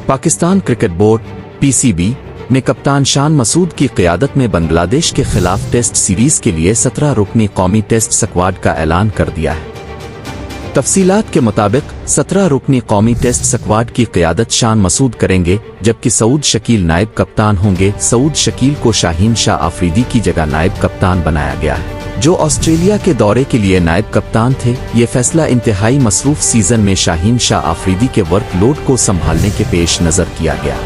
Pakistan cricket board (PCB) ने कप्तान शान मसूद की क़ियादत में बांग्लादेश के खिलाफ टेस्ट सीरीज के लिए 17 रुकनी कौमी टेस्ट स्क्वाड का ऐलान कर दिया है। तफसीलात के मुताबिक 17 रुकनी कौमी टेस्ट स्क्वाड की क़ियादत शान मसूद करेंगे, जबकि सऊद शकील नायब कप्तान होंगे। सऊद शकील को शाहीन शाह आफरीदी की जगह नायब कप्तान बनाया गया है, जो ऑस्ट्रेलिया के दौरे के लिए नायब कप्तान थे। ये फैसला इंतहाई मसरूफ सीजन में शाहीन शाह आफरीदी के वर्कलोड को संभालने के पेश नज़र किया गया।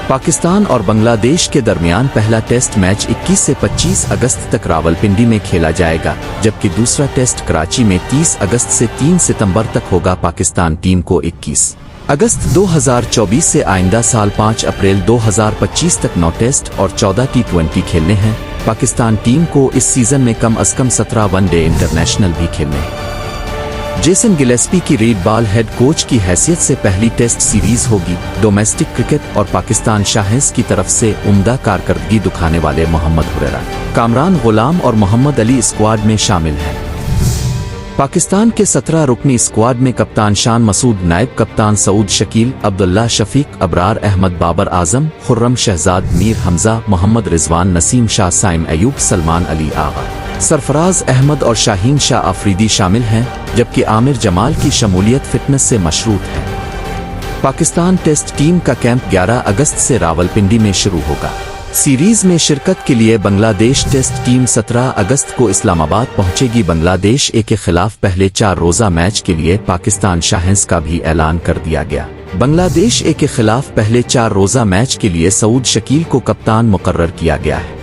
पाकिस्तान और बांग्लादेश के दरमियान पहला टेस्ट मैच 21 से 25 अगस्त तक रावलपिंडी में खेला जाएगा, जबकि दूसरा टेस्ट कराची में 30 अगस्त से 3 सितंबर तक होगा। पाकिस्तान टीम को 21 अगस्त 2024 से आइंदा साल 5 अप्रैल 2025 तक 9 टेस्ट और 14 T20 खेलने हैं। पाकिस्तान टीम को इस सीजन में कम अज कम 17 वनडे इंटरनेशनल भी खेलने हैं। जेसन गिलेस्पी की रीड बॉल हेड कोच की हैसियत से पहली टेस्ट सीरीज होगी। डोमेस्टिक क्रिकेट और पाकिस्तान शाहींस की तरफ से उम्दा कारकर्दगी दिखाने वाले मोहम्मद हुरैरा, कामरान गुलाम और मोहम्मद अली स्क्वाड में शामिल हैं। पाकिस्तान के 17 रुकनी स्क्वाड में कप्तान शान मसूद, नायब कप्तान सऊद शकील, अब्दुल्ला शफीक, अबरार अहमद, बाबर आजम, खुर्रम शहजाद, मीर हमजा, मोहम्मद रिजवान, नसीम शाह, साइम अयूब, सलमान अली आगा, सरफराज अहमद और शाहीन शाह आफरीदी शामिल हैं, जबकि आमिर जमाल की शमूलियत फिटनेस से मशरूत है। पाकिस्तान टेस्ट टीम का कैंप 11 अगस्त से रावलपिंडी में शुरू होगा। सीरीज में शिरकत के लिए बांग्लादेश टेस्ट टीम 17 अगस्त को इस्लामाबाद पहुंचेगी। बांग्लादेश ए के खिलाफ पहले 4 रोजा मैच के लिए पाकिस्तान शाहींस का भी ऐलान कर दिया गया। बांग्लादेश ए के खिलाफ पहले 4 रोजा मैच के लिए सऊद शकील को कप्तान मुकर्रर किया गया है।